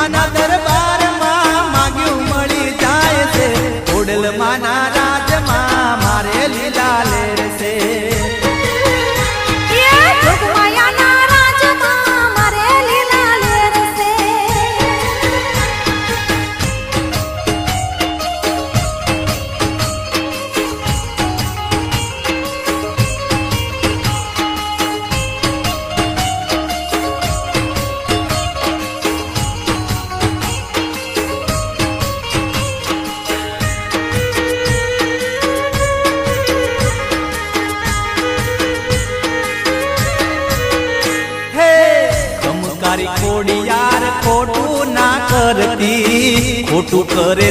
માના દરબારમાં માગ્યું મળી જાય છે ઓડલ માના રાજમાં મારે લીલા લેર છે ખોડિયાર ખોટું ના કરતી ખોટું કરે